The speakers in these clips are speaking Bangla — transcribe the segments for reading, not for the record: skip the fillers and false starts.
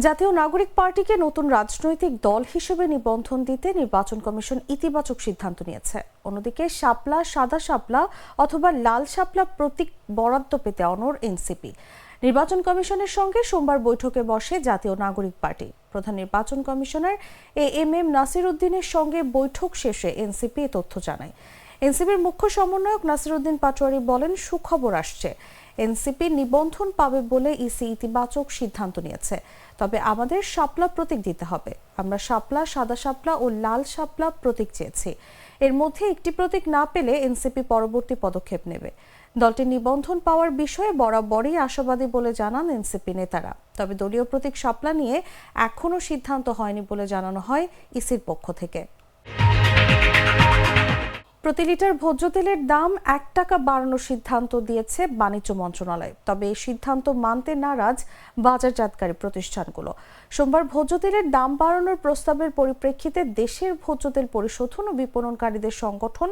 জাতীয় নাগরিক পার্টিকে নতুন রাজনৈতিক দল হিসেবে নিবন্ধন দিতে নির্বাচন কমিশন ইতিবাচক সিদ্ধান্ত নিয়েছে। অন্যদিকে শাপলা, সাদা শাপলা অথবা লাল শাপলা প্রতীক বরাদ্দ পেতে অনড় এনসিপি। নির্বাচন কমিশনের সঙ্গে সোমবার বৈঠকে বসে জাতীয় নাগরিক পার্টি। প্রধান নির্বাচন কমিশনার এএমএম নাসির উদ্দিনের সঙ্গে বৈঠক শেষে এনসিপি এ তথ্য জানায়। এনসিপির মুখ্য সমন্বয়ক নাসির উদ্দিন পাটোয়ারি বলেন, সুখবর আসছে, এনসিপি নিবন্ধন পাবে বলে ইসি ইতিবাচক সিদ্ধান্ত নিয়েছে। তবে আমাদের শাপলা প্রতীক দিতে হবে। আমরা শাপলা, সাদা শাপলা ও লাল শাপলা প্রতীক চেয়েছি। এর মধ্যে একটি প্রতীক না পেলে এনসিপি পরবর্তী পদক্ষেপ নেবে। দলটির নিবন্ধন পাওয়ার বিষয়ে বরাবরই আশাবাদী বলে জানান এনসিপি নেতারা। তবে দলীয় প্রতীক শাপলা নিয়ে এখনো সিদ্ধান্ত হয়নি বলে জানানো হয় ইসির পক্ষ থেকে। প্রতি লিটার ভোজ্য তেলের দাম 1 টাকা বাড়ানোর সিদ্ধান্ত দিয়েছে বাণিজ্য মন্ত্রণালয়। তবে এই সিদ্ধান্ত মানতে নারাজ বাজারজাতকারী প্রতিষ্ঠানগুলো। সোমবার ভোজ্য তেলের দাম বাড়ানোর প্রস্তাবের পরিপ্রেক্ষিতে দেশের ভোজ্য তেল পরিশোধন ও বিপণনকারীদের সংগঠন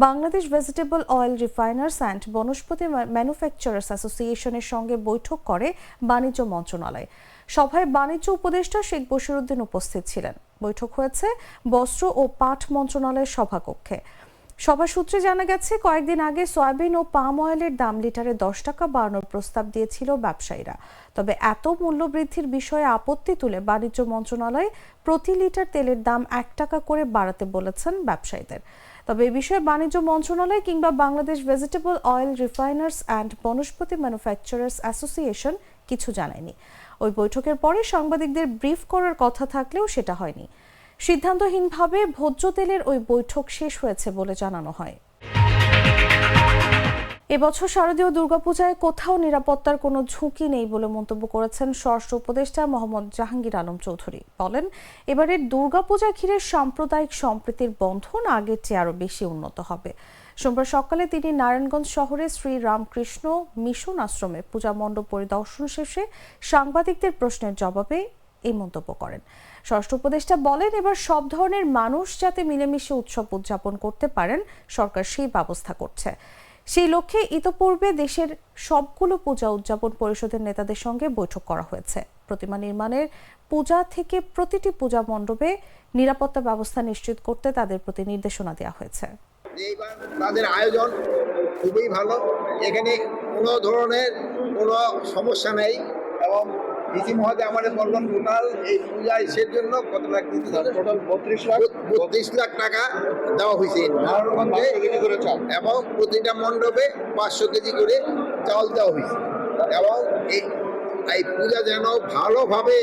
Bangladesh vegetable oil refiners and Vanaspati manufacturers অ্যাসোসিয়েশনের সঙ্গে বৈঠক করে বাণিজ্য মন্ত্রণালয়। সভায় বাণিজ্য উপদেষ্টা শেখ বশিরউদ্দিন উপস্থিত ছিলেন। বৈঠক হয়েছে বস্ত্র ও পাট মন্ত্রণালয়ের সভাকক্ষে। সভা সূত্রে জানা গেছে, কয়েকদিন আগে সয়াবিন ও পাম অয়েলের দাম লিটারে 10 টাকা বাড়ানোর প্রস্তাব দিয়েছিল ব্যবসায়ীরা। তবে এত মূল্য বৃদ্ধির বিষয়ে আপত্তি তুলে বাণিজ্য মন্ত্রণালয় প্রতি লিটার তেলের দাম 1 টাকা করে বাড়াতে বলেছেন ব্যবসায়ীদের। তবে এ বিষয়ে বাণিজ্য মন্ত্রণালয় কিংবা Bangladesh vegetable oil refiners and Vanaspati manufacturers association কিছু জানায়নি। ওই বৈঠকের পরে সাংবাদিকদের ব্রিফ করার কথা থাকলেও সেটা হয়নি। সিদ্ধান্তহীনভাবে ভোজ্য তেলের ওই বৈঠক শেষ হয়েছে বলে জানানো হয়। এবছর শারদীয় দুর্গাপূজায় কোথাও নিরাপত্তার কোনো ঝুঁকি নেই বলে মন্তব্য করেছেন স্বরাষ্ট্র উপদেষ্টা মোহাম্মদ জাহাঙ্গীর আলম চৌধুরী। বলেন, এবারের দুর্গাপূজা ঘিরে সাম্প্রদায়িক সম্প্রীতির বন্ধন আগের চেয়ে আরও বেশি উন্নত হবে। সোমবার সকালে তিনি নারায়ণগঞ্জ শহরে শ্রী রামকৃষ্ণ মিশন আশ্রমে পূজা মণ্ডপ পরিদর্শন শেষে সাংবাদিকদের প্রশ্নের জবাবে এই মন্তব্য করেন। স্বরাষ্ট্র উপদেষ্টা বলেন, এবার সব ধরনের মানুষ যাতে মিলেমিশে উৎসব উদযাপন করতে পারেন, সরকার সেই ব্যবস্থা করছে। সেই লক্ষ্যে ইতোপূর্বে দেশের সবগুলো পূজা উদযাপন পরিষদের নেতাদের সঙ্গে বৈঠক করা হয়েছে। প্রতিমা নির্মাণের পূজা থেকে প্রতিটি পূজা মণ্ডপে নিরাপত্তা ব্যবস্থা নিশ্চিত করতে তাদের প্রতি নির্দেশনা দেওয়া হয়েছে। এইবার তাদের আয়োজন খুবই ভালো, এখানে কোনো ধরনের কোনো সমস্যা নেই এবং ডিসি মহোদয় আমাদের বললেন টোটাল এই পূজা ইসের জন্য কত লাখ দিতে হবে, টোটাল 32 লাখ টাকা দেওয়া হয়েছে এবং প্রতিটা মণ্ডপে 500 কেজি করে চাউল দেওয়া হয়েছে এবং এই পূজা যেন ভালোভাবে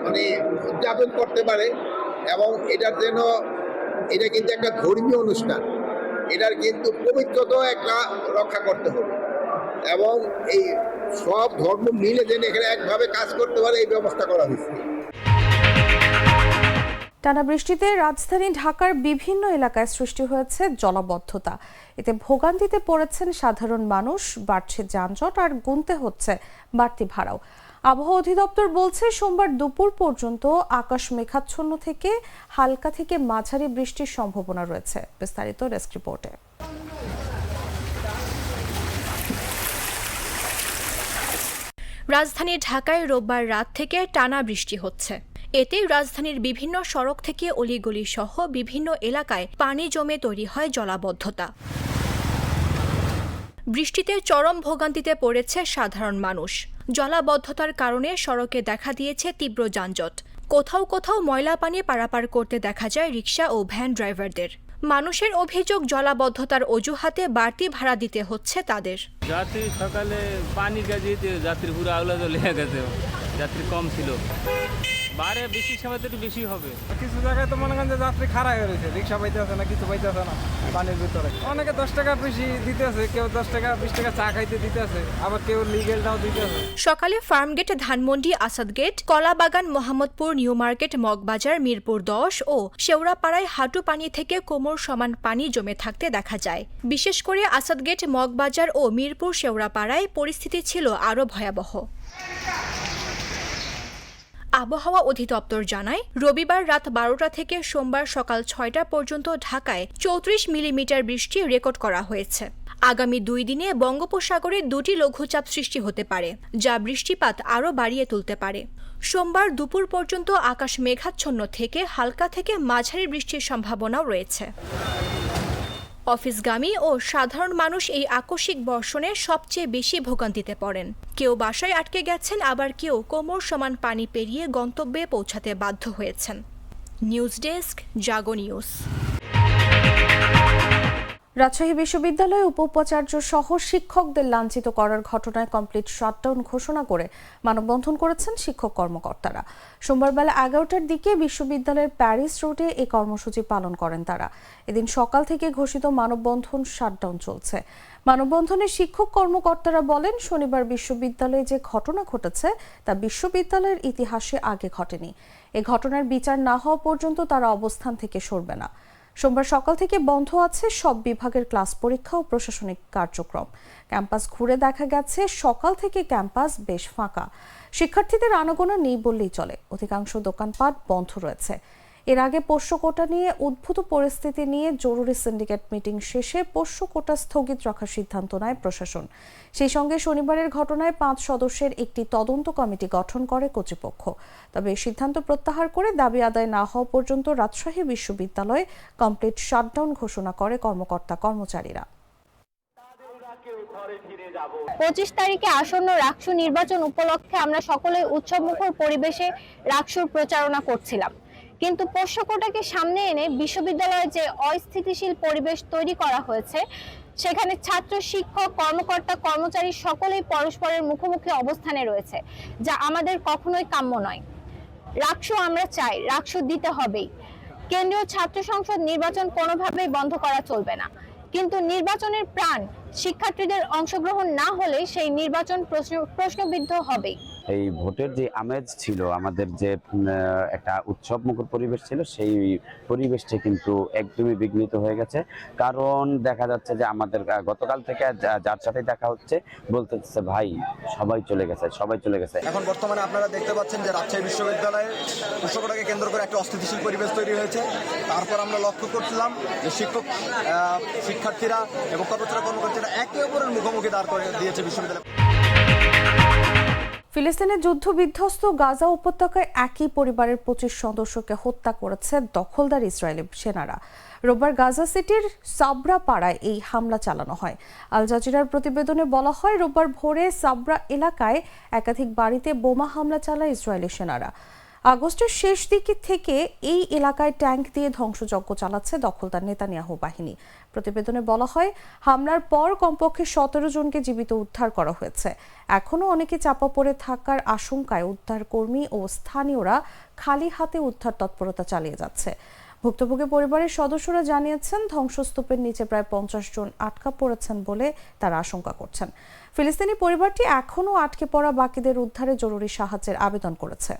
মানে উদযাপন করতে পারে এবং এটা কিন্তু একটা ধর্মীয় অনুষ্ঠান, এটার কিন্তু পবিত্রতাও একটা রক্ষা করতে হবে এবং এই সব ধর্ম মিলে যেন এখানে একভাবে কাজ করতে পারে এই ব্যবস্থা করা হয়েছে। টানা বৃষ্টিতে রাজধানী ঢাকার বিভিন্ন এলাকায় সৃষ্টি হয়েছে জলাবদ্ধতা। এতে ভোগান্তিতে পড়েছেন সাধারণ মানুষ, বাড়ছে যানজট আর গুনতে হচ্ছে বাড়তি ভাড়াও। আবহাওয়া অধিদপ্তর বলছে, সোমবার দুপুর পর্যন্ত আকাশ মেঘাচ্ছন্ন থেকে হালকা থেকে মাঝারি বৃষ্টির সম্ভাবনা রয়েছে। বিস্তারিত ডেস্ক রিপোর্টে। রাজধানী ঢাকায় রোববার রাত থেকে টানা বৃষ্টি হচ্ছে। এতে রাজধানীর বিভিন্ন সড়ক থেকে অলিগলি সহ বিভিন্ন এলাকায় পানি জমে তৈরি হয় জলাবদ্ধতা। বৃষ্টিতে চরম ভোগান্তিতে পড়েছে সাধারণ মানুষ। জলাবদ্ধতার কারণে সড়কে দেখা দিয়েছে তীব্র যানজট। কোথাও কোথাও ময়লা পানি পারাপার করতে দেখা যায় রিকশা ও ভ্যান ড্রাইভারদের। মানুষের অভিযোগ, জলাবদ্ধতার অজুহাতে বাড়তি ভাড়া দিতে হচ্ছে তাদের। যাত্রী সকালে পানি গাজিতে যাত্রী পুরো আগুলা চলে গেছে, যাত্রী কম ছিল, বারে বৃষ্টির সময় তো একটু বেশি হবে। কিছু জায়গায় তো মনে করেন যে যাত্রী খারাপ হয়ে রয়েছে, রিক্সা পাইতে আছে না, কিছু পাইতে আছে না পানির ভিতরে। অনেকে 10 টাকা বেশি দিতে আছে, কেউ 10 টাকা 20 টাকা চা খাইতে দিতে আছে, আবার কেউ লিগেলটাও দিতে আছে। সকালে ফার্মগেট, ধানমন্ডি, আসাদগেট, কলাবাগান, মোহাম্মদপুর, নিউ মার্কেট, মগবাজার, মিরপুর 10 ও শেওড়াপাড়ায় হাঁটু পানি থেকে কোমর সমান পানি জমে থাকতে দেখা যায়। বিশেষ করে আসাদগেট, মগবাজার ও মিরপুর শেওড়াপাড়ায় পরিস্থিতি ছিল আরও ভয়াবহ। আবহাওয়া অধিদপ্তর জানায়, রবিবার রাত 12টা থেকে সোমবার সকাল 6টা পর্যন্ত ঢাকায় 34 মিলিমিটার বৃষ্টি রেকর্ড করা হয়েছে। আগামী 2 দিনে বঙ্গোপসাগরে 2টি লঘুচাপ সৃষ্টি হতে পারে, যা বৃষ্টিপাত আরও বাড়িয়ে তুলতে পারে। সোমবার দুপুর পর্যন্ত আকাশ মেঘাচ্ছন্ন থেকে হালকা থেকে মাঝারি বৃষ্টির সম্ভাবনাও রয়েছে। অফিসগামী ও সাধারণ মানুষ এই আকস্মিক বর্ষণে সবচেয়ে বেশি ভোগান্তিতে পড়েন। কেউ বাসায় আটকে গেছেন, আবার কেউ কোমর সমান পানি পেরিয়ে গন্তব্যে পৌঁছাতে বাধ্য হয়েছেন। নিউজ ডেস্ক, জাগো নিউজ। রাজশাহী বিশ্ববিদ্যালয়ে উপ-উপাচার্য সহ শিক্ষকদের লাঞ্ছিত করার ঘটনায় কমপ্লিট শাটডাউন ঘোষণা করে মানববন্ধন করেছেন শিক্ষক কর্মকর্তারা। সোমবার বেলা 11টার দিকে বিশ্ববিদ্যালয়ের প্যারিস রোডে এই কর্মসূচি পালন করেন তারা। এদিন সকাল থেকে ঘোষিত মানববন্ধন শাটডাউন চলছে। মানববন্ধনে শিক্ষক কর্মকর্তারা বলেন, শনিবার বিশ্ববিদ্যালয়ে যে ঘটনা ঘটেছে তা বিশ্ববিদ্যালয়ের ইতিহাসে আগে ঘটেনি। এ ঘটনার বিচার না হওয়া পর্যন্ত তারা অবস্থান থেকে সরবে না। সোমবার সকাল থেকে বন্ধ আছে সব বিভাগের ক্লাস পরীক্ষা ও প্রশাসনিক কার্যক্রম। ক্যাম্পাস ঘুরে দেখা গেছে সকাল থেকে ক্যাম্পাস বেশ ফাঁকা। শিক্ষার্থীদের আনাগোনা নেই বললেই চলে। অধিকাংশ দোকানপাট বন্ধ রয়েছে। এর আগে পোষ্য কোটা নিয়ে উদ্ভূত পরিস্থিতি নিয়ে জরুরি সিন্ডিকেট মিটিং শেষে পোষ্য কোটা স্থগিত রাখার সিদ্ধান্ত নেয় প্রশাসন। সেই সঙ্গে শনিবারের ঘটনায় 5 সদস্যের একটি তদন্ত কমিটি গঠন করে কর্তৃপক্ষ। তবে এই সিদ্ধান্ত প্রত্যাহার করে দাবি আদায় না হওয়া পর্যন্ত রাজশাহী বিশ্ববিদ্যালয়ে কমপ্লিট শাটডাউন ঘোষণা করে কর্মচারীরা। 25 তারিখে আসন্ন রাকসু নির্বাচন উপলক্ষে আমরা সকলে উৎসবমুখর পরিবেশে রাকসুর প্রচারণা করছিলাম, কিন্তু পোষ্য কোটাকে সামনে এনে বিশ্ববিদ্যালয়ে যে অস্থিতিশীল পরিবেশ তৈরি করা হয়েছে, সেখানে ছাত্র, শিক্ষক, কর্মকর্তা, কর্মচারী সকলেই পরস্পরের মুখোমুখি অবস্থানে রয়েছে, যা আমাদের কখনোই কাম্য নয়। রাকসু আমরা চাই, রাকসু দিতে হবেই। কেন্দ্রীয় ছাত্র সংসদ নির্বাচন কোনোভাবেই বন্ধ করা চলবে না, কিন্তু নির্বাচনের প্রাণ শিক্ষার্থীদের অংশগ্রহণ না হলে সেই নির্বাচন প্রশ্নবিদ্ধ হবেই। এই ভোটের যে আমেজ ছিল, আমাদের যে একটা উৎসব মুখর পরিবেশ ছিল, সেই পরিবেশটি কিন্তু একদমই বিঘ্নিত হয়ে গেছে। কারণ দেখা যাচ্ছে যে আমাদের গতকাল থেকে যার সাথে দেখা হচ্ছে বলতেছে, ভাই সবাই চলে গেছে। এখন বর্তমানে আপনারা দেখতে পাচ্ছেন যে রাজশাহী বিশ্ববিদ্যালয়ে পোষ্য কোটাকে কেন্দ্র করে একটা অস্থিতিশীল পরিবেশ তৈরি হয়েছে। তারপর আমরা লক্ষ্য করছিলাম যে শিক্ষার্থীরা এবং কর্মকর্তারা একে অপরের মুখোমুখি দাঁড় করে দিয়েছে বিশ্ববিদ্যালয়। ফিলিস্তিনের যুদ্ধবিধ্বস্ত গাজা উপত্যকায় একই পরিবারের 25 সদস্যকে হত্যা করেছে দখলদার ইসরায়েলি সেনারা। রোববার গাজা সিটির সাবরা পাড়ায় এই হামলা চালানো হয়। আল জাজিরার প্রতিবেদনে বলা হয়, রোববার ভোরে সাবরা এলাকায় একাধিক বাড়িতে বোমা হামলা চালায় ইসরায়েলি সেনারা। আগস্টের শেষ দিকে থেকে এই এলাকায় ট্যাঙ্ক দিয়ে ধ্বংসযজ্ঞ চালাচ্ছে দখলদার নেতানিয়াহু বাহিনী। প্রতিবেদনে বলা হয়, হামলার পর কমপক্ষে 17 জনকে জীবিত উদ্ধার করা হয়েছে। এখনও অনেকে চাপা পড়ে থাকার আশঙ্কায় উদ্ধারকর্মী ও স্থানীয়রা খালি হাতে উদ্ধার তৎপরতা চালিয়ে যাচ্ছে। ভুক্তভোগী পরিবারের সদস্যরা জানিয়েছেন, ধ্বংসস্তূপের নিচে প্রায় 50 জন আটকা পড়েছেন বলে তারা আশঙ্কা করছেন। ফিলিস্তিনি পরিবারটি এখনও আটকে পড়া বাকিদের উদ্ধারে জরুরি সাহায্যের আবেদন করেছে।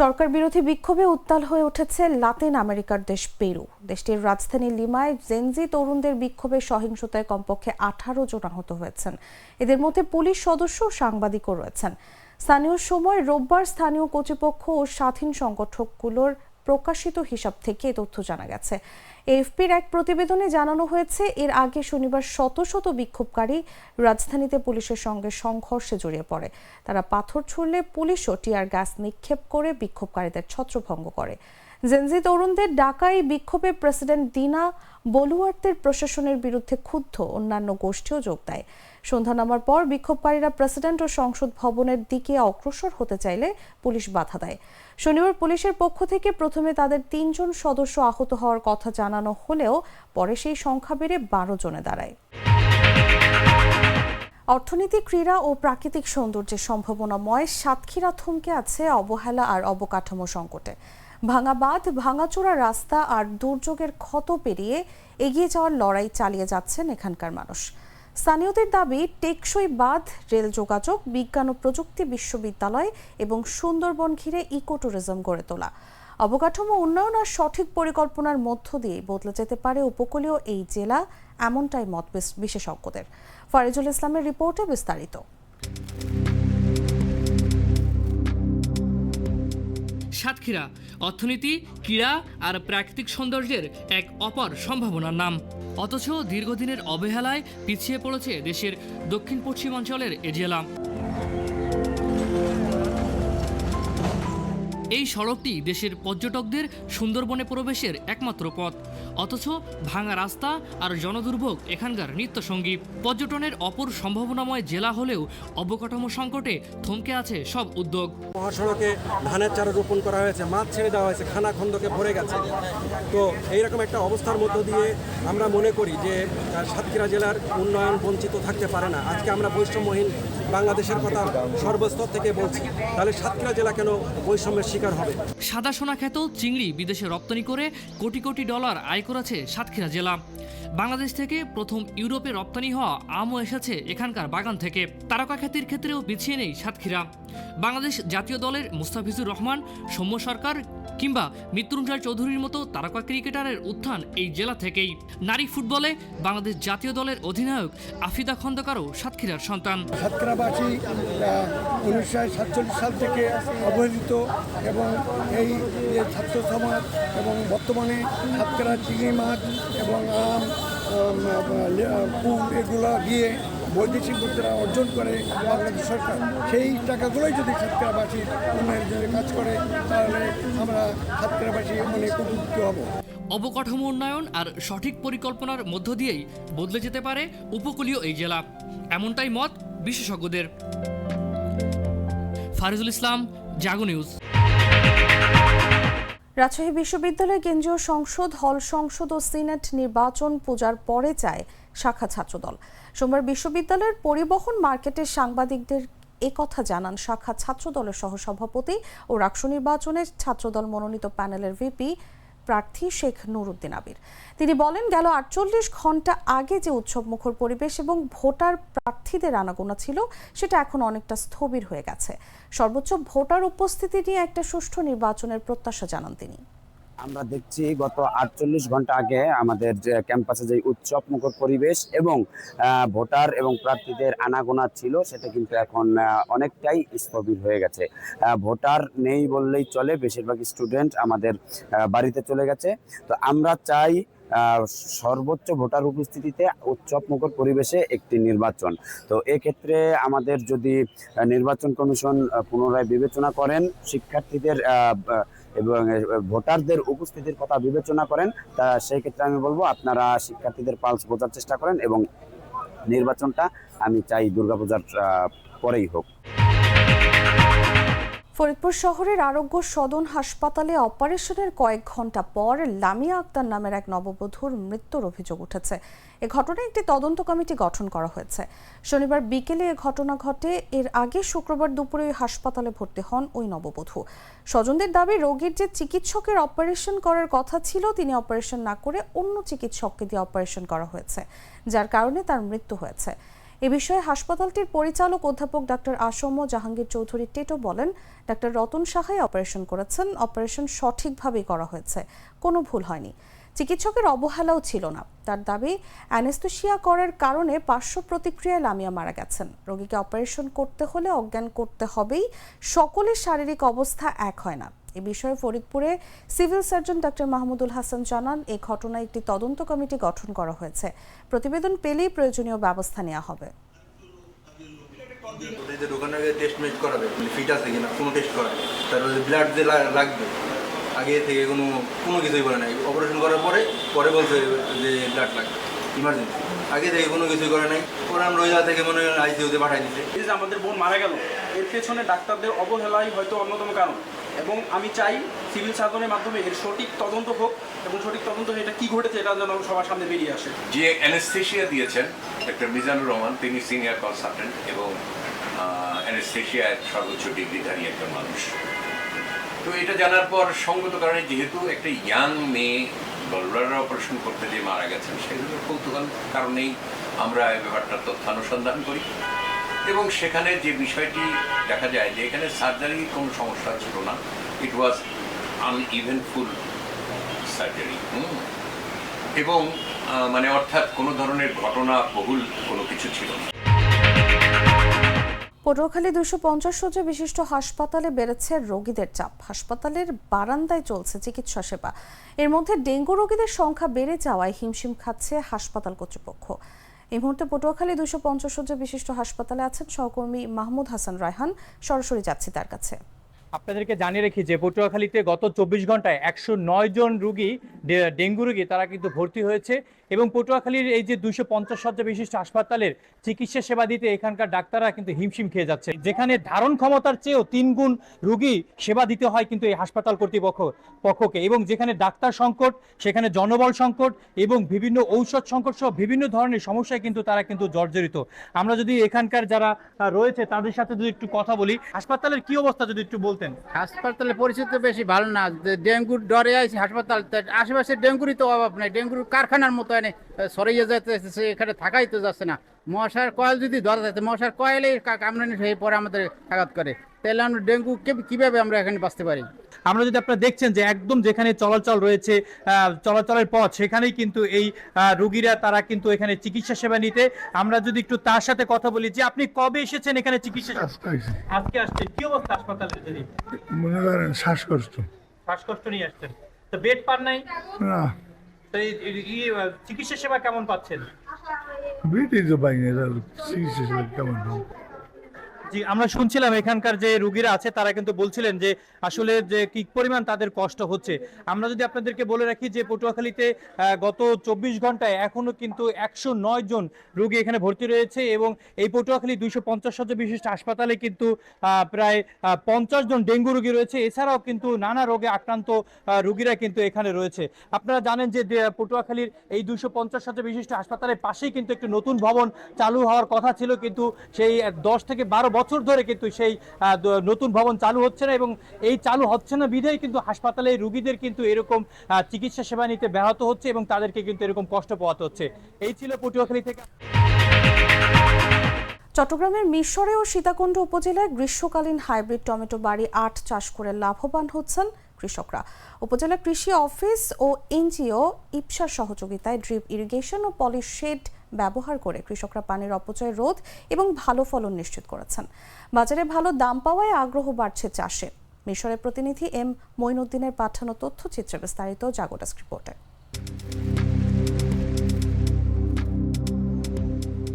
সরকার বিরোধী বিক্ষোভে উত্তাল হয়ে উঠেছে লাতিন আমেরিকার দেশ পেরু। দেশটির রাজধানী লিমায় জেনজি তরুণদের বিক্ষোভে সহিংসতায় কমপক্ষে 18 জন আহত হয়েছেন। এদের মধ্যে পুলিশ সদস্য ও সাংবাদিকও রয়েছেন। স্থানীয় সময় রোববার স্থানীয় কর্তৃপক্ষ ও স্বাধীন সংগঠকগুলোর প্রকাশিত হিসাব থেকে এ তথ্য জানা গেছে। এএফপির এক প্রতিবেদনে জানানো হয়েছে, এর আগে শনিবার শত শত বিক্ষোভকারী রাজধানীতে পুলিশের সঙ্গে সংঘর্ষে জড়িয়ে পড়ে। তারা পাথর ছুড়লে পুলিশও টিয়ার গ্যাস নিক্ষেপ করে বিক্ষোভকারীদের ছত্রভঙ্গ করে। জেনজি তরুণদের ডাকা এই বিক্ষোভে প্রেসিডেন্ট দিনা বলুয়ার্তের প্রশাসনের বিরুদ্ধে ক্ষুব্ধ অন্যান্য গোষ্ঠীও যোগ দেয়। সন্ধ্যা নামার পর বিক্ষোভকারীরা প্রেসিডেন্ট ও সংসদ ভবনের দিকে অগ্রসর হতে চাইলে পুলিশ বাধা দেয়। শনিবার পুলিশের পক্ষ থেকে প্রথমে তাদের 3 জন সদস্য আহত হওয়ার কথা জানানো হলেও পরে সেই সংখ্যা বেড়ে 12 জনে দাঁড়ায়। অর্থনীতি, ক্রীড়া ও প্রাকৃতিক সৌন্দর্যের সম্ভাবনাময় সাতক্ষীরা থমকে আছে অবহেলা আর অবকাঠামো সংকটে। ভাঙা বাঁধ, ভাঙাচোরা রাস্তা আর দুর্যোগের ক্ষত পেরিয়ে এগিয়ে যাওয়ার লড়াই চালিয়ে যাচ্ছেন এখানকার মানুষ। স্থানীয়দের দাবি, টেকসই বাঁধ, রেল যোগাযোগ, বিজ্ঞান ও প্রযুক্তি বিশ্ববিদ্যালয় এবং সুন্দরবন ঘিরে ইকো ট্যুরিজম গড়ে তোলা। অবকাঠামো উন্নয়ন আর সঠিক পরিকল্পনার মধ্য দিয়ে বদলে যেতে পারে উপকূলীয় এই জেলা, এমনটাই মত বিশেষজ্ঞদের। ফারিজুল ইসলামের রিপোর্টে বিস্তারিত। সাতক্ষীরা অর্থনীতি, ক্রীড়া আর প্রাকৃতিক সৌন্দর্যের এক অপার সম্ভাবনার নাম। অথচ দীর্ঘদিনের অবহেলায় পিছিয়ে পড়েছে দেশের দক্ষিণ পশ্চিমাঞ্চলের এ জেলা। এই সড়কটি দেশের পর্যটকদের সুন্দরবনে প্রবেশের একমাত্র পথ, অথচ ভাঙা রাস্তা আর জনদুর্ভোগ এখানকার নিত্যসঙ্গী। পর্যটনের অপর সম্ভাবনাময় জেলা হলেও অবকাঠামো সংকটে থমকে আছে সব উদ্যোগ। মহাসড়কে ধানের চারা রোপণ করা হয়েছে, মাছ ছেড়ে দেওয়া হয়েছে, খানা খন্দকে ভরে গেছে। তো এইরকম একটা অবস্থার মধ্য দিয়ে আমরা মনে করি যে সাতক্ষীরা জেলার উন্নয়ন বঞ্চিত থাকতে পারে না। আজকে আমরা বৈষম্যহীন বাংলাদেশের কথা সর্বস্তর থেকে বলছি, তাহলে সাতক্ষীরা জেলা কেন বৈষম্যের শিকার হবে? সাদা সোনা খ্যাত চিংড়ি বিদেশে রপ্তানি করে কোটি কোটি ডলার আয় করেছে সাতক্ষীরা জেলা। বাংলাদেশ থেকে প্রথম ইউরোপে রপ্তানি হওয়া আমও এসেছে এখানকার বাগান থেকে। তারকা খ্যাতির ক্ষেত্রেও পিছিয়ে নেই সাতক্ষীরা। বাংলাদেশ জাতীয় দলের মুস্তাফিজুর রহমান, সৌম্য সরকার কিংবা মৃত্যুঞ্জয় চৌধুরীর মতো তারকা ক্রিকেটারের উত্থান এই জেলা থেকেই। নারী ফুটবলে বাংলাদেশ জাতীয় দলের অধিনায়ক আফিদা খন্দকারও সাতক্ষীরার সন্তান। সাতক্ষীরাবাসী 1947 সাল থেকে অবহেলিত এবং এই যে ছাত্র সমাজ এবং বর্তমানে সাতক্ষীরা চিংড়ি মাছ এবং আম, ফুল এগুলো দিয়ে বৈদেশিক মুদ্রা অর্জন করে বাংলাদেশ সরকার। সেই টাকাগুলোই যদি সাতক্ষীরাবাসীর উন্নয়নের জন্য কাজ করে তাহলে আমরা সাতক্ষীরাবাসী অনেক উপকৃত হব। অবকাঠামো উন্নয়ন আর সঠিক পরিকল্পনার মধ্য দিয়েই বদলে যেতে পারে উপকূলীয় এই জেলা, এমনটাই মত বিশেষজ্ঞদের। ফারিজুল ইসলাম, জাগো নিউজ। রাজশাহী বিশ্ববিদ্যালয় কেন্দ্রীয় সংসদ, হল সংসদ ও সিনেট নির্বাচন পূজার পরে চায় শাখা ছাত্রদল। সোমবার বিশ্ববিদ্যালয়ের পরিবহন মার্কেটের সাংবাদিকদের একথা জানান শাখা ছাত্রদলের সহসভাপতি ও রাকসু নির্বাচনে ছাত্রদল মনোনীত প্যানেলের ভিপি প্রার্থী শেখ নুরুদ্দিন আবির। তিনি বলেন, গেল 48 ঘন্টা আগে যে উৎসবমুখর পরিবেশ এবং ভোটার প্রার্থীদের আনাগোনা ছিল সেটা এখন অনেকটা স্থবির হয়ে গেছে। সর্বোচ্চ ভোটার উপস্থিতি নিয়ে একটা সুষ্ঠু নির্বাচনের প্রত্যাশা জানান তিনি। আমরা দেখছি গত 48 ঘন্টা আগে আমাদের যে ক্যাম্পাসে যে উৎসবমুখর পরিবেশ এবং ভোটার এবং প্রার্থীদের আনাগোনা ছিল সেটা কিন্তু এখন অনেকটাই স্থবির হয়ে গেছে। ভোটার নেই বললেই চলে, বেশিরভাগ স্টুডেন্ট আমাদের বাড়িতে চলে গেছে। তো আমরা চাই সর্বোচ্চ ভোটার উপস্থিতিতে উৎসবমুখর পরিবেশে একটি নির্বাচন। তো এক্ষেত্রে আমাদের যদি নির্বাচন কমিশন পুনরায় বিবেচনা করেন, শিক্ষার্থীদের এবং ভোটারদের উপস্থিতির কথা বিবেচনা করেন, তা সেই ক্ষেত্রে আমি বলবো আপনারা শিক্ষার্থীদের পালস বোঝার চেষ্টা করেন এবং নির্বাচনটা আমি চাই দুর্গাপূজার পরেই হোক। ফরিদপুর শহরের আরোগ্য সদন হাসপাতালে অপারেশনের কয়েক ঘন্টা পর লামিয়া আক্তার নামের এক নববধূর মৃত্যুর অভিযোগ উঠেছে। এ ঘটনায় একটি তদন্ত কমিটি গঠন করা হয়েছে। শনিবার বিকেলে এ ঘটনা ঘটে। এর আগে শুক্রবার দুপুরে হাসপাতালে ভর্তি হন ওই নববধূ। স্বজনদের দাবি, রোগীর যে চিকিৎসকের অপারেশন করার কথা ছিল তিনি অপারেশন না করে অন্য চিকিৎসককে দিয়ে অপারেশন করা হয়েছে, যার কারণে তার মৃত্যু হয়েছে। এ বিষয়ে হাসপাতালটির পরিচালক অধ্যাপক ডাক্তার আসম জাহাঙ্গীর চৌধুরী টেটো বলেন, ডাক্তার রতন সাহাই অপারেশন করেছেন, অপারেশন সঠিকভাবেই করা হয়েছে, কোনো ভুল হয়নি। চিকিৎসকের অবহেলাও ছিল না। তার দাবি, অ্যানেস্থেসিয়া করার কারণে পার্শ্ব প্রতিক্রিয়ায় লামিয়া মারা গেছেন। রোগীকে অপারেশন করতে হলে অজ্ঞান করতে হবেই, সকলের শারীরিক অবস্থা এক হয় না। এ বিষয়ে ফরিদপুরে civil surgeon doctor Mahmudul Hasan জানান, এই ঘটনায় একটি তদন্ত কমিটি গঠন করা হয়েছে। প্রতিবেদন পেলেই প্রয়োজনীয় ব্যবস্থা নেওয়া হবে। আগে থেকে কোনো কিছুই বলে নাই, অপারেশন করার পরে বলছে যে ব্লাড লাগবে ইমার্জেন্সি, আগে থেকে কোনো কিছুই করে নাই। পরে আমরা ওই জায়গা থেকে মনে হয় আইসিইউতে পাঠাই দিচ্ছে। এই যে আমাদের বোন মারা গেল, এর পেছনে ডাক্তারদের অবহেলাই হয়তো অন্যতম কারণ, এবং আমি চাই সিভিল সার্জনের মাধ্যমে এর সঠিক তদন্ত হোক এবং সঠিক তদন্ত হয়ে এটা কি ঘটেছে এটা যেন সবার সামনে বেরিয়ে আসে। যে অ্যানেস্থেশিয়া দিয়েছেন ডক্টর মিজানুর রহমান, তিনি সিনিয়র কনসালটেন্ট এবং অ্যানেস্থেশিয়ার সর্বোচ্চ ডিগ্রিধারী একজন মানুষ। তো এটা জানার পর সঙ্গত কারণে যেহেতু একটা ইয়াং মেয়ে গলব্লাডার অপারেশন করতে যে মারা গেছেন, সেগুলো কৌতূহল কারণেই আমরা এই ব্যাপারটার তথ্যানুসন্ধান করি এবং সেখানে যে বিষয়টি দেখা যায় যে এখানে সার্জারির কোনো সমস্যা ছিল না, ইট ওয়াজ আনইভেন্টফুল সার্জারি এবং মানে অর্থাৎ কোনো ধরনের ঘটনা বহুল কোনো কিছু ছিল না। পটুয়াখালী 250 শয্যা বিশিষ্ট হাসপাতালে বেড়েছে রোগীদের চাপ। হাসপাতালের বারান্দায় চলছে চিকিৎসা সেবা। এর মধ্যে ডেঙ্গু রোগীদের সংখ্যা বেড়ে যাওয়ায় হিমশিম খাচ্ছে হাসপাতাল কর্তৃপক্ষ। এই মুহূর্তে পটুয়াখালী 250 শয্যা বিশিষ্ট হাসপাতালে আছেন সহকর্মী মাহমুদ হাসান রায়হান। সরাসরি যাচ্ছি তার কাছে। আপনাদেরকে জানিয়ে রাখি যে পটুয়াখালীতে গত 24 ঘন্টায় 109 জন রোগী ডেঙ্গু রোগী তারা কিন্তু ভর্তি হয়েছে এবং পটুয়াখালীর এই যে 250 শয্যা বিশিষ্ট হাসপাতালের চিকিৎসা সেবা দিতে এখানকার ডাক্তাররা কিন্তু হিমশিম খেয়ে যাচ্ছে। যেখানে ধারণ ক্ষমতার চেয়েও 3 গুণ রোগী সেবা দিতে হয় কিন্তু এই হাসপাতাল কর্তৃপক্ষকে, এবং যেখানে ডাক্তার সংকট, সেখানে জনবল সংকট এবং বিভিন্ন ঔষধ সংকট সহ বিভিন্ন ধরনের সমস্যায় কিন্তু তারা কিন্তু জর্জরিত। আমরা যদি এখানকার যারা রয়েছে তাদের সাথে যদি একটু কথা বলি, হাসপাতালের কি অবস্থা যদি একটু বলতেন। হাসপাতালের পরিস্থিতি বেশি ভালো না, ডেঙ্গুর ডরে আছে হাসপাতাল, আশেপাশে ডেঙ্গুরই তো অভাব নেই, ডেঙ্গুর কারখানার মতো এনে সরিয়ে যেতেছে, এখানে থাকাই তো যাচ্ছে না। মশার কয়েল যদি ধরা যাচ্ছে, মশার কয়েলেই কামড়ানি হয়ে পরে আমাদের আঘাত করে, তাহলে আমরা ডেঙ্গু কিভাবে আমরা এখানে বাঁচতে পারি। আমরা যদি আপনারা দেখছেন যে একদম যেখানে চলাচল রয়েছে, চলাচলের পথ, সেখানেই কিন্তু এই রোগীরা তারা কিন্তু এখানে চিকিৎসা সেবা নিতে। আমরা যদি একটু তার সাথে কথা বলি যে আপনি কবে এসেছেন এখানে চিকিৎসা? আজকে আসছেন। কি অবস্থা হাসপাতালে? যদি মনে করেন শ্বাসকষ্ট নিয়ে আসছেন, তো বেড পান নাই না, তো চিকিৎসা সেবা কেমন পাচ্ছেন? বেডই তো পাই না, চিকিৎসা সেবা কেমন? জি, আমরা শুনছিলাম এখানকার যে রোগীরা আছে তারা কিন্তু বলছিলেন যে আসলে যে কি পরিমাণ তাদের কষ্ট হচ্ছে। আমরা যদি আপনাদেরকে বলে রাখি যে পটুয়াখালীতে গত 24 ঘন্টায় এখনো কিন্তু 109 জন রোগী এখানে ভর্তি রয়েছে এবং এই পটুয়াখালী 250 শয্যা বিশিষ্ট হাসপাতালে কিন্তু প্রায় 50 জন ডেঙ্গু রোগী রয়েছে। এছাড়াও কিন্তু নানা রোগে আক্রান্ত রোগীরা কিন্তু এখানে রয়েছে। আপনারা জানেন যে পটুয়াখালীর এই 250 শয্যা বিশিষ্ট হাসপাতালের পাশেই কিন্তু একটি নতুন ভবন চালু হওয়ার কথা ছিল, কিন্তু সেই 10 থেকে 12 বছর ধরে কিন্তু সেই নতুন ভবন চালু হচ্ছে না, এবং এই চালু হচ্ছে না বিধায় কিন্তু হাসপাতালে রোগীদের কিন্তু এরকম চিকিৎসা সেবা নিতে ব্যাহত হচ্ছে এবং তাদেরকে কিন্তু এরকম কষ্ট পোহাতে হচ্ছে। এই ছিল পটুয়াখালী থেকে। চট্টগ্রামের মিরসরাই ও সীতাকুণ্ড উপজেলায় গ্রীষ্মকালীন হাইব্রিড টমেটো বাড়ি 8 চাষ করে লাভবান হচ্ছেন কৃষকরা। উপজেলা কৃষি অফিস ও এনজিও ইপসার সহযোগিতায় ড্রিপ ইরিগেশন ও পলি শেড ব্যবহার করে কৃষকরা পানির অপচয় রোধ এবং ভালো ফলন নিশ্চিত করেছেন। বাজারে ভালো দাম পাওয়ায় আগ্রহ বাড়ছে চাষে। মিশরের প্রতিনিধি এম মঈনুদ্দিনের পাঠানো তথ্যচিত্রে বিস্তারিত জাগো ডেস্ক রিপোর্টে।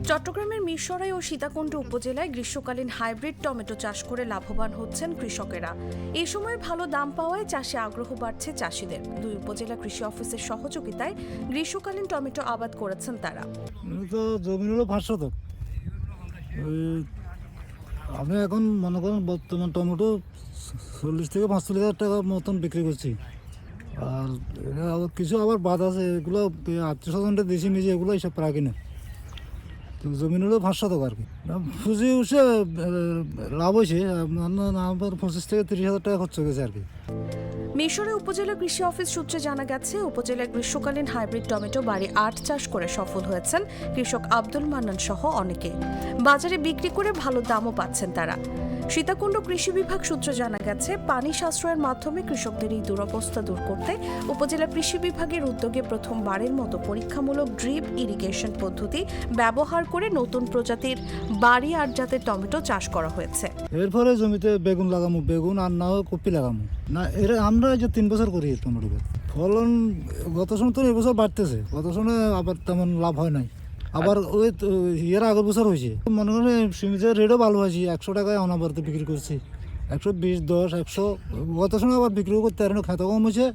চট্টগ্রামের মিরসরাই ও সীতাকুণ্ড উপজেলায় গ্রীষ্মকালীন হাইব্রিড টমেটো চাষ করে লাভবান হচ্ছেন কৃষকেরা। এই সময় ভালো দাম পাওয়ায় চাষে আগ্রহ বাড়ছে চাষিদের। দুই উপজেলা কৃষি অফিসের সহযোগিতায় গ্রীষ্মকালীন টমেটো আবাদ করেছেন তারা। জমি হলো 500 তো, আমি এখন মনে করেন বর্তমান টমেটো 40 থেকে 45 হাজার টাকার মতন বিক্রি করছি। আর কিছু আবার বাদ আছে, এগুলো আত্মীয় স্বজনটা দেশি নিজে এগুলো এইসব প্রায় কিনে। তো জমিন হলো 500 টাকা আর কি। পুঁজি উঠে লাভ হয়েছে, 25 থেকে 30 হাজার টাকা খরচ গেছে আর কি। মিরসরাই উপজেলা কৃষি অফিস সূত্রে জানা গেছে, উপজেলার গ্রীষ্মকালীন হাইব্রিড টমেটো বাড়ি 8 চাষ করে সফল হয়েছেন কৃষক আব্দুল মান্নান সহ অনেকে। বাজারে বিক্রি করে ভালো দামও পাচ্ছেন তারা। সীতাকুণ্ড কৃষি বিভাগ সূত্রে জানা গেছে, পানি সাশ্রয়ের মাধ্যমে কৃষকদের এই দুরবস্থা দূর করতে উপজেলা কৃষি বিভাগের উদ্যোগে প্রথমবারের মতো পরীক্ষামূলক ড্রিপ ইরিগেশন পদ্ধতি ব্যবহার করে নতুন প্রজাতির বাড়ি 8 জাতের টমেটো চাষ করা হয়েছে। এরপরে জমিতে বেগুন লাগামু, বেগুন আর না কপি লাগামু না, এরা আমরা যে 3 বছর করি টমেটো ফলন গত সময় তো এবছর বাড়তেছে, গত সময় আবার তেমন লাভ হয় নাই। আবার ওই এর আগের বছর হয়েছে, মনে করেন সিমিজের রেটও ভালো হয়েছে, 100 টাকায় অনাবরত বিক্রি করছি, 120, 10, 100। গত সময় আবার বিক্রি করতে আর খেতে কম হয়েছে,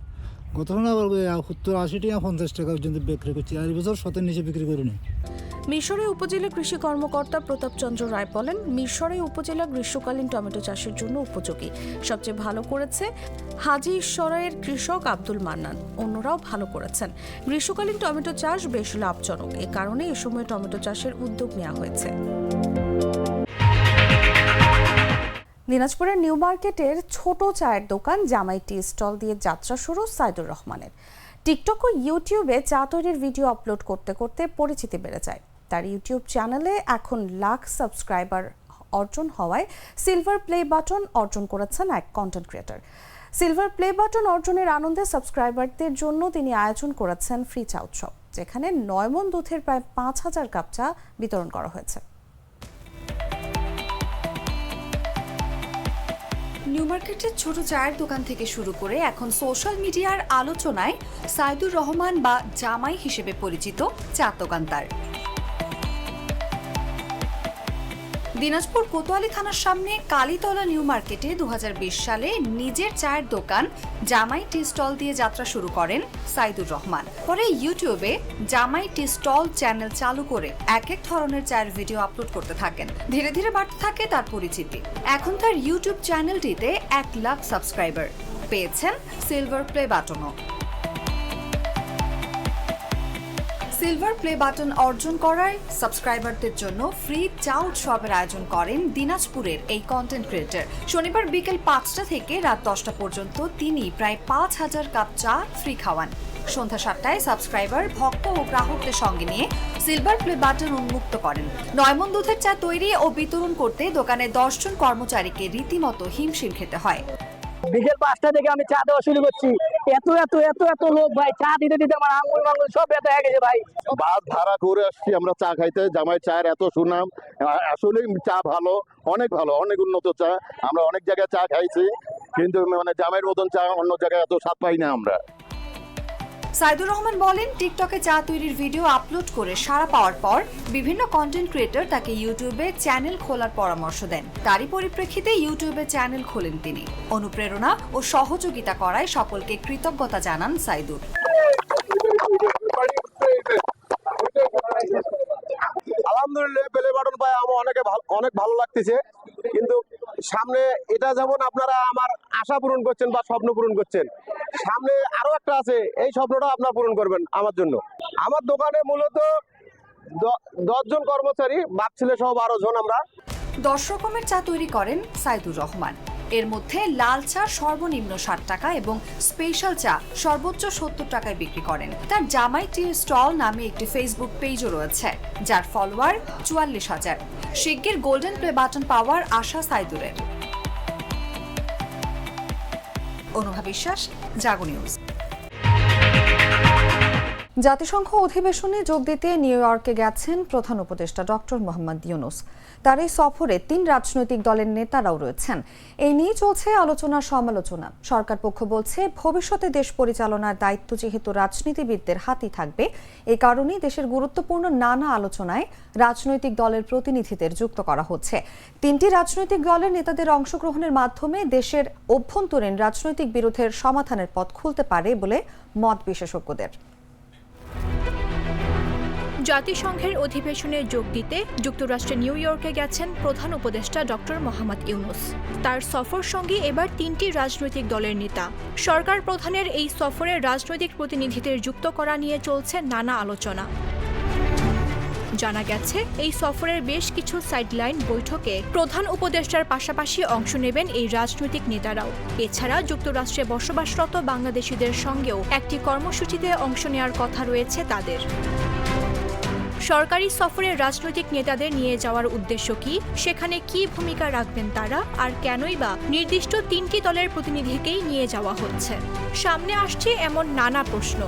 গত সময় আবার 70, 80 টাকা, 50 টাকা পর্যন্ত বিক্রি করছি, আর এই বছর 7-এর নিচে বিক্রি করিনি। মিরসরাই উপজেলা কৃষি কর্মকর্তা প্রতাপ চন্দ্র রায় বলেন, মিরসরাই উপজেলা গ্রীষ্মকালীন টমেটো চাষের জন্য উপযোগী। সবচেয়ে ভালো করেছে হাজি ঈশ্বরাইয়ের কৃষক আব্দুল মান্নান, অন্যরাও ভালো করেছেন। গ্রীষ্মকালীন টমেটো চাষ বেশ লাভজনক, এ কারণে এ সময় টমেটো চাষের উদ্যোগ নেওয়া হয়েছে। দিনাজপুরের নিউ মার্কেটের ছোট চায়ের দোকান জামাই টি স্টল দিয়ে যাত্রা শুরু সাইদুর রহমানের। টিকটক ও ইউটিউবে চা তৈরির ভিডিও আপলোড করতে করতে পরিচিতি বেড়ে যায়। তার ইউটিউব চ্যানেলে এখন লাখ সাবস্ক্রাইবার অর্জন হওয়ায় সিলভার প্লে বাটন অর্জন করেছেন এক content creator. Silver play button অর্জনের আনন্দে সাবস্ক্রাইবারদের জন্য তিনি আয়োজন করেছেন ফ্রি চা উৎসব, যেখানে 9 মণ দুধের প্রায় 5000 কাপ চা বিতরণ করা হয়েছে। নিউ মার্কেটের ছোট চায়ের দোকান থেকে শুরু করে এখন সোশ্যাল মিডিয়ার আলোচনায় সাইদুর রহমান বা জামাই হিসেবে পরিচিত চা দোকানদার। দিনাজপুর কোতোয়ালি থানার সামনে কালীতলা নিউ মার্কেটে 2020 সালে নিজের চায়ের দোকান জামাই টি স্টল দিয়ে যাত্রা শুরু করেন সাইদুর রহমান। পরে ইউটিউবে জামাই টি স্টল চ্যানেল চালু করে এক এক ধরনের চায়ের ভিডিও আপলোড করতে থাকেন। ধীরে ধীরে বাড়তে থাকে তার পরিচিতি। এখন তার ইউটিউব চ্যানেলটিতে 1 লাখ সাবস্ক্রাইবার, পেয়েছেন সিলভার প্লে বাটনও। সিলভার প্লে বাটন অর্জন করায় সাবস্ক্রাইবারদের জন্য ফ্রি চা উৎসবের আয়োজন করেন দিনাজপুরের এই কন্টেন্ট ক্রিয়েটর। শনিবার বিকেল 5টা থেকে রাত 10টা পর্যন্ত তিনি প্রায় 5000 কাপ চা ফ্রি খাওয়ান। সন্ধ্যা 7টায় সাবস্ক্রাইবার, ভক্ত ও গ্রাহকদের সঙ্গে নিয়ে সিলভার প্লে বাটন উন্মুক্ত করেন। 9 মণ দুধের চা তৈরি ও বিতরণ করতে দোকানে 10 জন কর্মচারীকে রীতিমতো হিমশিম খেতে হয়। বিকেল 5টা থেকে আমি চা দেওয়া শুরু করছি, এত লোক ভাই, চা দিতে দিতে আমার আঙুল সব ব্যথা হয়ে গেছে ভাই। বাস ভাড়া করে আসছি আমরা চা খাইতে। জামাই চায়ের এত সুনাম, আসলেই চা ভালো, অনেক উন্নত চা। আমরা অনেক জায়গায় চা খাইছি, কিন্তু মানে জামাইয়ের মতন চা অন্য জায়গায় এত স্বাদ পাই না আমরা। সাইদুর রহমান বলেন, টিকটকে চা তৈরির ভিডিও আপলোড করে সাড়া পাওয়ার পর বিভিন্ন কন্টেন্ট ক্রিয়েটর তাকে ইউটিউবে চ্যানেল খোলার পরামর্শ দেন। তারই পরিপ্রেক্ষিতে ইউটিউবে চ্যানেল খোলেন তিনি। অনুপ্রেরণা ও সহযোগিতা করায় সকলকে কৃতজ্ঞতা জানান সাইদুর। আলহামদুলিল্লাহ, প্লে বাটন পায় আমার অনেক ভালো লাগতেছে। কিন্তু সামনে এটা যেমন আপনারা আমার আশা পূরণ করছেন বা স্বপ্ন পূরণ করছেন, সামনে আরো একটা আছে, এই স্বপ্নটা আপনারা পূরণ করবেন আমার জন্য। আমার দোকানে মূলত 10 জন কর্মচারী, বাপ ছেলে সহ 12 জন। আমরা 10 রকমের চা তৈরি করেন সাইদুর রহমান। এর মধ্যে লাল চা সর্বনিম্ন 60 টাকা এবং স্পেশাল চা সর্বোচ্চ 70 টাকায় বিক্রি করেন। তার জামাই টি স্টল নামে একটি ফেসবুক পেজও রয়েছে, যার ফলোয়ার 44,000। শিগগির গোল্ডেন প্লে বাটন পাওয়ার আশা সাইদুরের। অনুভা বিশ্বাস, জাগো নিউজ। জাতিসংঘ অধিবেশনে যোগ দিতে নিউ ইয়র্কে গেছেন প্রধান উপদেষ্টা ডক্টর মোহাম্মদ ইউনূস। তার এই সফরে 3 রাজনৈতিক দলের নেতারাও রয়েছেন। এই নিয়ে চলছে আলোচনা সমালোচনা। সরকার পক্ষ বলছে, ভবিষ্যতে দেশ পরিচালনার দায়িত্ব যেহেতু রাজনীতিবিদদের হাতেই থাকবে, এ কারণেই দেশের গুরুত্বপূর্ণ নানা আলোচনায় রাজনৈতিক দলের প্রতিনিধিদের যুক্ত করা হচ্ছে। 3টি রাজনৈতিক দলের নেতাদের অংশগ্রহণের মাধ্যমে দেশের অভ্যন্তরীণ রাজনৈতিক বিরোধের সমাধানের পথ খুলতে পারে বলে মত বিশেষজ্ঞদের। জাতিসংঘের অধিবেশনে যোগ দিতে যুক্তরাষ্ট্রের নিউ ইয়র্কে গেছেন প্রধান উপদেষ্টা ডক্টর মোহাম্মদ ইউনূস। তার সফর সঙ্গে এবার 3টি রাজনৈতিক দলের নেতা। সরকার প্রধানের এই সফরে রাজনৈতিক প্রতিনিধিদের যুক্ত করা নিয়ে চলছে নানা আলোচনা। জানা গেছে, এই সফরের বেশ কিছু সাইডলাইন বৈঠকে প্রধান উপদেষ্টার পাশাপাশি অংশ নেবেন এই রাজনৈতিক নেতারাও। এছাড়া যুক্তরাষ্ট্রে বসবাসরত বাংলাদেশিদের সঙ্গেও একটি কর্মসূচিতে অংশ নেওয়ার কথা রয়েছে তাদের। সরকারি সফরে রাজনৈতিক নেতাদের নিয়ে যাওয়ার উদ্দেশ্য কি, সেখানে কি ভূমিকা রাখবেন তারা, আর কেনই বা নির্দিষ্ট 3টি দলের প্রতিনিধিকেই নিয়ে যাওয়া হচ্ছে? সামনে আসছে এমন নানা প্রশ্ন।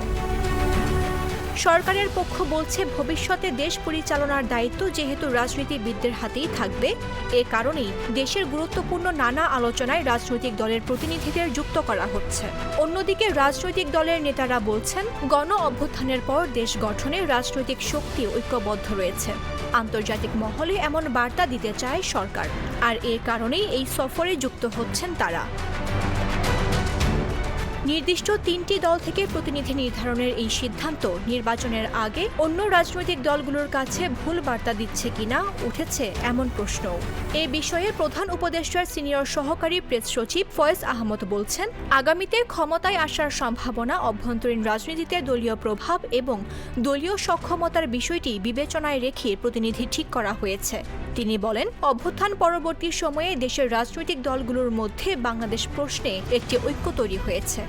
সরকারের পক্ষ বলছে, ভবিষ্যতে দেশ পরিচালনার দায়িত্ব যেহেতু রাজনীতিবিদদের হাতেই থাকবে, এ কারণেই দেশের গুরুত্বপূর্ণ নানা আলোচনায় রাজনৈতিক দলের প্রতিনিধিদের যুক্ত করা হচ্ছে। অন্যদিকে রাজনৈতিক দলের নেতারা বলছেন, গণ অভ্যুত্থানের পর দেশ গঠনে রাজনৈতিক শক্তি ঐক্যবদ্ধ রয়েছে। আন্তর্জাতিক মহলে এমন বার্তা দিতে চায় সরকার, আর এ কারণেই এই সফরে যুক্ত হচ্ছেন তারা। নির্দিষ্ট 3টি দল থেকে প্রতিনিধি নির্ধারণের এই সিদ্ধান্ত নির্বাচনের আগে অন্য রাজনৈতিক দলগুলোর কাছে ভুল বার্তা দিচ্ছে কিনা উঠেছে এমন প্রশ্ন। এ বিষয়ে প্রধান উপদেষ্টার সিনিয়র সহকারী প্রেস সচিব ফয়েজ আহমদ বলছেন, আগামীতে ক্ষমতায় আসার সম্ভাবনা, অভ্যন্তরীণ রাজনীতিতে দলীয় প্রভাব এবং দলীয় সক্ষমতার বিষয়টি বিবেচনায় রেখে প্রতিনিধি ঠিক করা হয়েছে। তিনি বলেন, অভ্যুত্থান পরবর্তী সময়ে দেশের রাজনৈতিক দলগুলোর মধ্যে বাংলাদেশ প্রশ্নে একটি ঐক্য তৈরি হয়েছে।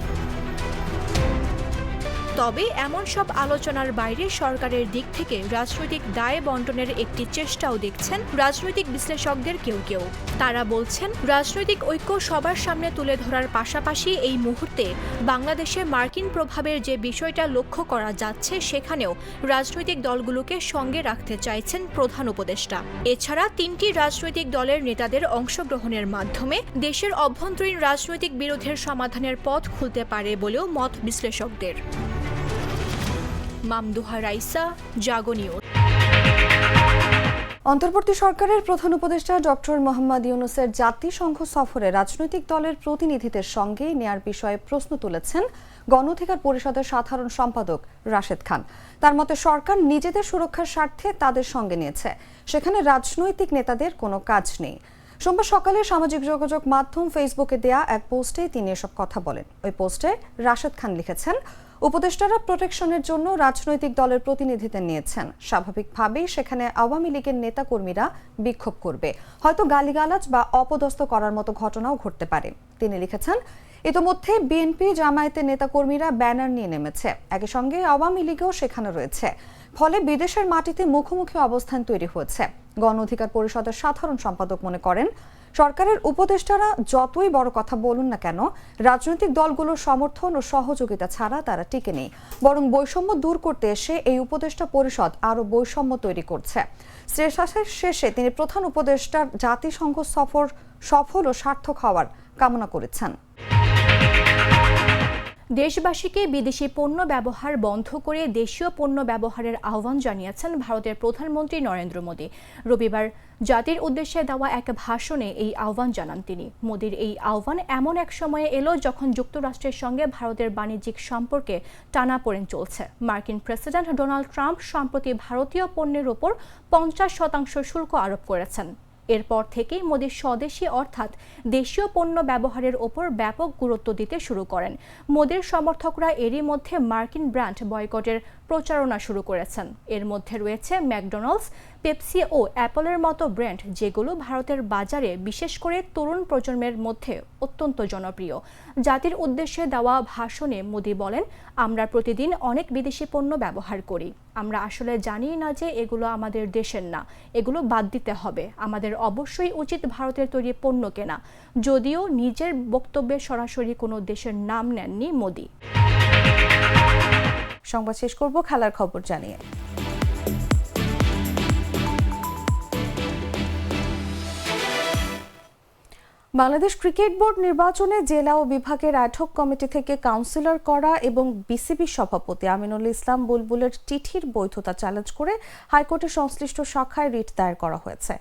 তবে এমন সব আলোচনার বাইরে সরকারের দিক থেকে রাজনৈতিক দায় বন্টনের একটি চেষ্টাও দেখছেন রাজনৈতিক বিশ্লেষকদের কেউ কেউ। তারা বলছেন, রাজনৈতিক ঐক্য সবার সামনে তুলে ধরার পাশাপাশি এই মুহূর্তে বাংলাদেশে মার্কিন প্রভাবের যে বিষয়টা লক্ষ্য করা যাচ্ছে সেখানেও রাজনৈতিক দলগুলোকে সঙ্গে রাখতে চাইছেন প্রধান উপদেষ্টা। এছাড়া 3টি রাজনৈতিক দলের নেতাদের অংশগ্রহণের মাধ্যমে দেশের অভ্যন্তরীণ রাজনৈতিক বিরোধের সমাধানের পথ খুলতে পারে বলেও মত বিশ্লেষকদের। মামদুহা রাইসা, জাগো নিউজ। অন্তর্বর্তী সরকারের প্রধান উপদেষ্টা ডক্টর মোহাম্মদ ইউনূসের জাতিসংঘ সফরে রাজনৈতিক দলের প্রতিনিধিদের সঙ্গে নেয়ার বিষয়ে প্রশ্ন তুলেছেন গণ অধিকার পরিষদের সাধারণ সম্পাদক রাশেদ খান। তার মতে সরকার নিজেদের সুরক্ষার স্বার্থে তাদের সঙ্গে নিয়েছে, সেখানে রাজনৈতিক নেতাদের কোনো কাজ নেই। সোমবার সকালে সামাজিক যোগাযোগ মাধ্যম ফেসবুকে দেয়া এক পোস্টে তিনি এসব কথা বলেন। ওই পোস্টে রাশেদ খান লিখেছেন, উপদেষ্টারা প্রোটেকশনের জন্য রাজনৈতিক দলের প্রতিনিধিদের নিয়েছেন। স্বাভাবিকভাবেই সেখানে আওয়ামী লীগের নেতাকর্মীরা বিক্ষোভ করবে, হয়তো গালিগালাজ বা অপদস্থ করার মতো ঘটনাও ঘটতে পারে। তিনি লিখেছেন, ইতোমধ্যে বিএনপি জামায়াতের নেতাকর্মীরা ব্যানার নিয়ে নেমেছে, একই সঙ্গে আওয়ামী লীগও সেখানে রয়েছে, ফলে বিদেশের মাটিতে মুখোমুখি অবস্থান তৈরি হয়েছে। গণ অধিকার পরিষদের সাধারণ সম্পাদক মনে করেন, সরকারের উপদেষ্টারা যতই বড় কথা বলুন না কেন, রাজনৈতিক দলগুলোর সমর্থন ও সহযোগিতা ছাড়া তারা টিকে নেই, বরং বৈষম্য দূর করতে এসে এই উপদেষ্টা পরিষদ আরও বৈষম্য তৈরি করছে। শ্রেষ্ঠের শেষে তিনি প্রধান উপদেষ্টার জাতিসংঘ সফর সফল ও সার্থক হওয়ার কামনা করেছেন। দেশবাসীকে বিদেশি পণ্য ব্যবহার বন্ধ করে দেশীয় পণ্য ব্যবহারের আহ্বান জানিয়েছেন ভারতের প্রধানমন্ত্রী নরেন্দ্র মোদী। রবিবার জাতির উদ্দেশ্যে দেওয়া এক ভাষণে এই আহ্বান জানান তিনি। মোদীর এই আহ্বান এমন এক সময়ে এলো যখন যুক্তরাষ্ট্রের সঙ্গে ভারতের বাণিজ্যিক সম্পর্কে টানাপোড়েন চলছে। মার্কিন প্রেসিডেন্ট ডোনাল্ড ট্রাম্প সম্প্রতি ভারতীয় পণ্যের ওপর 50% শুল্ক আরোপ করেছেন। এরপর থেকেই মোদী স্বদেশী অর্থাৎ দেশীয় পণ্য ব্যবহারের ওপর ব্যাপক গুরুত্ব দিতে শুরু করেন। মোদীর সমর্থকরা এরই মধ্যে মার্কিন ব্র্যান্ড বয়কটের প্রচারণা শুরু করেছেন। এর মধ্যে রয়েছে ম্যাকডোনাল্ডস, পেপসি ও অ্যাপলের মতো ব্র্যান্ড, যেগুলো ভারতের বাজারে বিশেষ করে তরুণ প্রজন্মের মধ্যে অত্যন্ত জনপ্রিয়। জাতির উদ্দেশ্যে দেওয়া ভাষণে মোদী বলেন, আমরা প্রতিদিন অনেক বিদেশি পণ্য ব্যবহার করি। আমরা আসলে জানি না যে এগুলো আমাদের দেশের না, এগুলো বাদ দিতে হবে। আমাদের অবশ্যই উচিত ভারতের তৈরি পণ্য কেনা। যদিও নিজের বক্তব্যে সরাসরি কোনো দেশের নাম নেননি মোদী। সংবাদ শেষ করব খেলার খবর জানিয়ে। বাংলাদেশ ক্রিকেট বোর্ড নির্বাচনে জেলা ও বিভাগের অ্যাডহক কমিটি থেকে কাউন্সিলর করা এবং বিসিবি সভাপতি আমিনুল ইসলাম বুলবুলের চিঠির বৈধতা চ্যালেঞ্জ করে হাইকোর্টের সংশ্লিষ্ট শাখায় রিট দায়ের করা হয়েছে।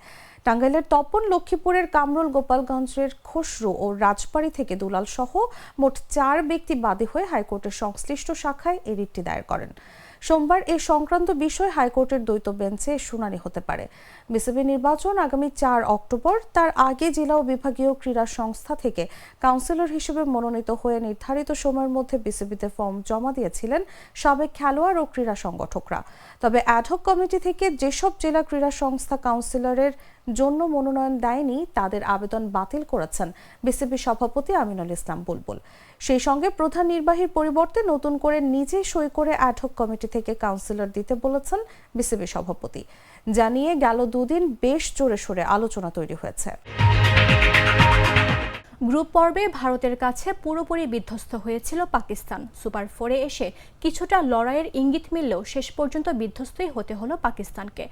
টাঙ্গাইলের তপন, লক্ষ্মীপুরের কামরুল, গোপালগঞ্জের খসরু ও রাজবাড়ী থেকে দুলাল সহ মোট 4 ব্যক্তি বাদী হয়ে হাইকোর্টের সংশ্লিষ্ট শাখায় এই রিটটি দায়ের করেন। সোমবার এই সংক্রান্ত বিষয় হাইকোর্টের দ্বৈত বেঞ্চে শুনানি হতে পারে। বিসিবি নির্বাচন আগামী 4 অক্টোবর। তার আগে জেলা ও বিভাগীয় ক্রীড়া সংস্থা থেকে কাউন্সিলর হিসেবে মনোনীত হয়ে নির্ধারিত সময়ের মধ্যে বিসিবিতে ফর্ম জমা দিয়েছিলেন সাবেক খেলোয়াড় ও ক্রীড়া সংগঠকরা। তবে অ্যাডহক কমিটি থেকে যেসব জেলা ক্রীড়া সংস্থা কাউন্সিলরের জন্য মনোনয়ন দেয়নি তাদের আবেদন বাতিল করেছেন বিসিবি সভাপতি আমিনুল ইসলাম বুলবুল। সেই সঙ্গে প্রধান নির্বাহীর পরিবর্তে নতুন করে নিজে সই করে অ্যাডহক কমিটি থেকে কাউন্সিলর দিতে বলেছেন বিসিবি সভাপতি। জানিয়ে গেল 2 দিন বেশ জোরে সোরে আলোচনা তৈরি হয়েছে। গ্রুপ পর্বে ভারতের কাছে পুরোপুরি বিধ্বস্ত হয়েছিল পাকিস্তান। সুপার 4-এ এসে কিছুটা লড়াইয়ের ইঙ্গিত মিললেও শেষ পর্যন্ত বিধ্বস্তই হতে হলো পাকিস্তানকে।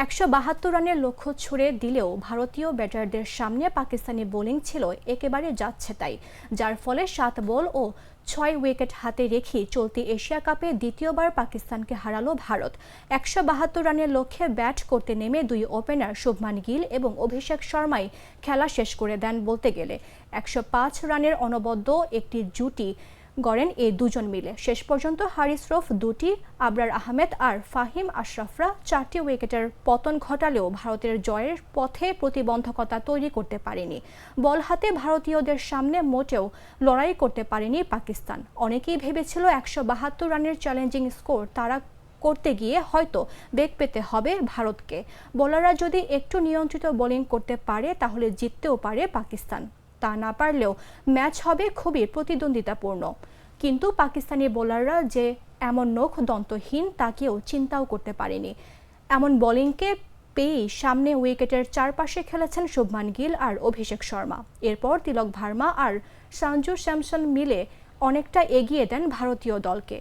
172 রানের লক্ষ্য ছুড়ে দিলেও ভারতীয় ব্যাটারদের সামনে পাকিস্তানি বোলিং ছিল একেবারে যাচ্ছে তাই, যার ফলে 7 বল ও 6 উইকেট হাতে রেখে চলতি এশিয়া কাপে দ্বিতীয়বার পাকিস্তানকে হারালো ভারত। 172 রানের লক্ষ্যে ব্যাট করতে নেমে 2 ওপেনার শুভমান গিল এবং অভিষেক শর্মাই খেলা শেষ করে দেন বলতে গেলে। 105 রানের অনবদ্য একটি জুটি গড়েন এই দুজন মিলে। শেষ পর্যন্ত হারিস রফ 2টি, আবরার আহমেদ আর ফাহিম আশরাফরা 4টি উইকেটের পতন ঘটালেও ভারতের জয়ের পথে প্রতিবন্ধকতা তৈরি করতে পারেনি। বল হাতে ভারতীয়দের সামনে মোটেও লড়াই করতে পারেনি পাকিস্তান। অনেকেই ভেবেছিল 172 রানের চ্যালেঞ্জিং স্কোর তারা করতে গিয়ে হয়তো বেগ পেতে হবে ভারতকে। বোলাররা যদি একটু নিয়ন্ত্রিত বোলিং করতে পারে তাহলে জিততেও পারে পাকিস্তান। তা না পারলেও ম্যাচ হবে খুবই প্রতিদ্বন্দ্বিতাপূর্ণ। কিন্তু পাকিস্তানি বোলাররা যে এমন নখ দন্তহীন তা কেউ চিন্তাও করতে পারেনি। এমন বোলিংকে পেয়েই সামনে উইকেটের চারপাশে খেলেছেন শুভমান গিল আর অভিষেক শর্মা। এরপর তিলক ভার্মা আর সঞ্জু স্যামসন মিলে অনেকটা এগিয়ে দেন ভারতীয় দলকে।